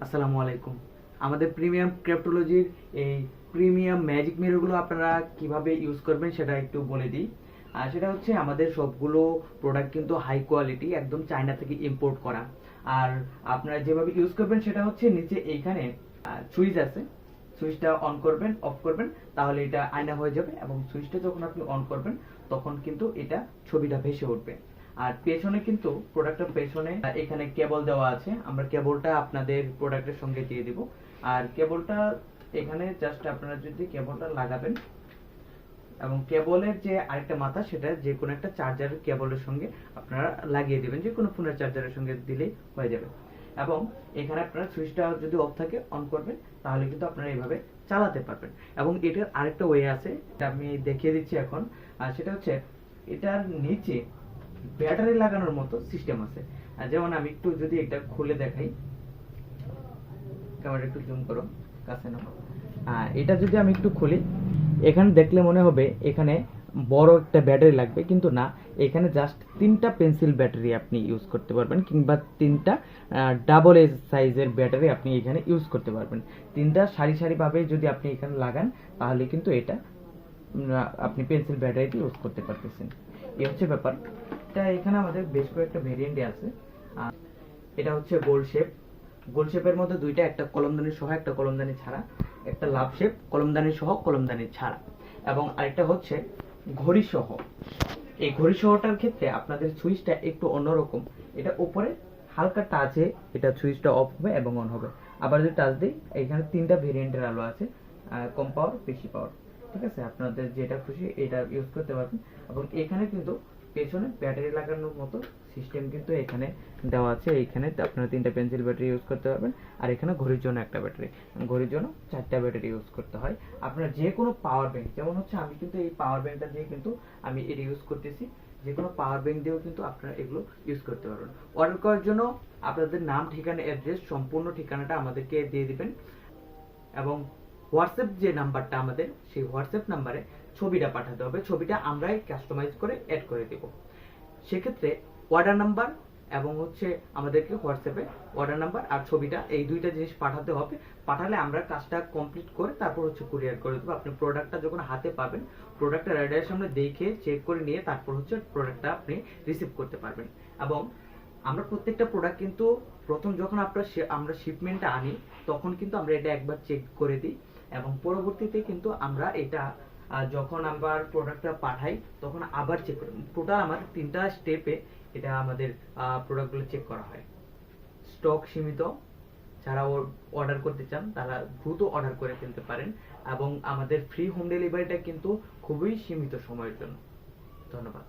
আসসালামু আলাইকুম। আমাদের প্রিমিয়াম ক্রাফটোলজির এই প্রিমিয়াম ম্যাজিক মিররগুলো আপনারা কিভাবে ইউজ করবেন সেটা একটু বলে দিই। আর সেটা হচ্ছে আমাদের সবগুলো প্রোডাক্ট কিন্তু হাই কোয়ালিটি, একদম চায়না থেকে ইম্পোর্ট করা। আর আপনারা যেভাবে ইউজ করবেন সেটা হচ্ছে নিচে এইখানে সুইচ আছে, সুইচটা অন করবেন, অফ করবেন, তাহলে এটা আয়না হয়ে যাবে এবং সুইচটা যখন আপনি অন করবেন তখন কিন্তু এটা ছবিটা ভেসে উঠবে। আর পেছনে কিন্তু প্রোডাক্টের পেছনে এখানে কেবল দেওয়া আছে, আমরা কেবলটা আপনাদের প্রোডাক্টের সঙ্গে দিয়ে দিব। আর কেবলটা এখানে জাস্ট আপনারা যদি কেবলটা লাগাবেন এবং কেবলের যে আরেকটা মাথা সেটা যে কোনো একটা চার্জারের কেবলের সঙ্গে আপনারা লাগিয়ে দিবেন, যে কোনো ফোনের চার্জারের সঙ্গে দিলেই হয়ে যাবে। এবং এখানে আপনারা সুইচটা যদি অফ থাকে অন করবেন, তাহলে কিন্তু আপনারা এইভাবে চালাতে পারবেন। এবং এটার আরেকটা ওয়ে আছে, এটা আমি দেখিয়ে দিচ্ছি এখন। আর সেটা হচ্ছে এটার নিচে ব্যাটারি লাগানোর মতো সিস্টেম আছে। যেমন আমি একটু যদি এটা খুলে দেখাই, ক্যামেরা একটু জুম করো, কাছে নাও। এটা যদি আমি একটু খুলি, এখানে দেখলে মনে হবে এখানে বড় একটা ব্যাটারি লাগবে, কিন্তু না, এখানে জাস্ট 3টা পেন্সিল ব্যাটারি আপনি ইউজ করতে পারবেন, কিংবা 3টা ডাবল এজ সাইজের ব্যাটারি আপনি এখানে ইউজ করতে পারবেন। 3টা সারি সারি ভাবে যদি আপনি এখানে লাগান, তাহলে কিন্তু এটা আপনি পেন্সিল ব্যাটারিটি ইউজ করতে পারতেছেন। এই হচ্ছে ব্যাপার। এটা এখানে আমাদের বেশ কয়েকটা ভেরিয়েন্টে আছে। এটা হচ্ছে গোল শেপ। গোল শেপের মধ্যে দুইটা, একটা কলমদানি সহ, একটা কলমদানি ছাড়া। একটা লাভ শেপ, কলমদানি সহ, কলমদানি ছাড়া। এবং আরেকটা হচ্ছে ঘড়ি সহ। এই ঘড়ি সহটার ক্ষেত্রে আপনাদের সুইচটা একটু অন্যরকম। এটা উপরে হালকা টাচে এটা সুইচটা অফ হবে এবং অন হবে। আবার যদি টাচ দিই, এখানে 3টা ভেরিয়েন্টের আলো আছে, কম পাওয়ার, বেশি পাওয়ার। ঠিক আছে, আপনাদের যেটা খুশি এটা ইউজ করতে পারবেন। এবং এখানে কিন্তু পেছনে ব্যাটারি লাগানোর মতো সিস্টেম কিন্তু এখানে দেওয়া আছে। এইখানে আপনারা 3টা পেন্সিল ব্যাটারি ইউজ করতে পারবেন। আর এখানে ঘড়ির জন্য একটা ব্যাটারি, ঘড়ির জন্য 4টা ব্যাটারি ইউজ করতে হয়। আপনার যে কোনো পাওয়ার ব্যাংক, যেমন হচ্ছে আমি কিন্তু এই পাওয়ার ব্যাংকটা দিয়ে কিন্তু আমি এটা ইউজ করতেছি, যে কোনো পাওয়ার ব্যাংক দিয়েও কিন্তু আপনারা এগুলো ইউজ করতে পারবেন। অর্ডার করার জন্য আপনাদের নাম, ঠিকানা, অ্যাড্রেস, সম্পূর্ণ ঠিকানাটা আমাদেরকে দিয়ে দিবেন। এবং হোয়াটসঅ্যাপ যে নাম্বারটা আমাদের, সেই হোয়াটসঅ্যাপ নাম্বারে ছবিটা পাঠাতে হবে। ছবিটা আমরাই কাস্টমাইজ করে অ্যাড করে দেব। সেক্ষেত্রে অর্ডার নাম্বার এবং হচ্ছে আমাদেরকে হোয়াটসঅ্যাপে অর্ডার নাম্বার আর ছবিটা, এই দুইটা জিনিস পাঠাতে হবে। পাঠালে আমরা কাজটা কমপ্লিট করে তারপর হচ্ছে কুরিয়ার করে দেবো। আপনি প্রোডাক্টটা যখন হাতে পাবেন, প্রোডাক্টটা রাইডারের সামনে দেখে চেক করে নিয়ে তারপর হচ্ছে প্রোডাক্টটা আপনি রিসিভ করতে পারবেন। এবং আমরা প্রত্যেকটা প্রোডাক্ট কিন্তু প্রথম যখন আমরা শিপমেন্টটা আনি, তখন কিন্তু আমরা এটা একবার চেক করে দিই এবং পরবর্তীতে কিন্তু আমরা এটা যখন আবার প্রোডাক্টটা পাঠাই তখন আবার চেক করি। টোটাল আমাদের 3টা স্টেপে এটা আমাদের প্রোডাক্টগুলো চেক করা হয়। স্টক সীমিত, যারা অর্ডার করতে চান তারা দ্রুত অর্ডার করে ফেলতে পারেন। এবং আমাদের ফ্রি হোম ডেলিভারিটা কিন্তু খুবই সীমিত সময়ের জন্য। ধন্যবাদ।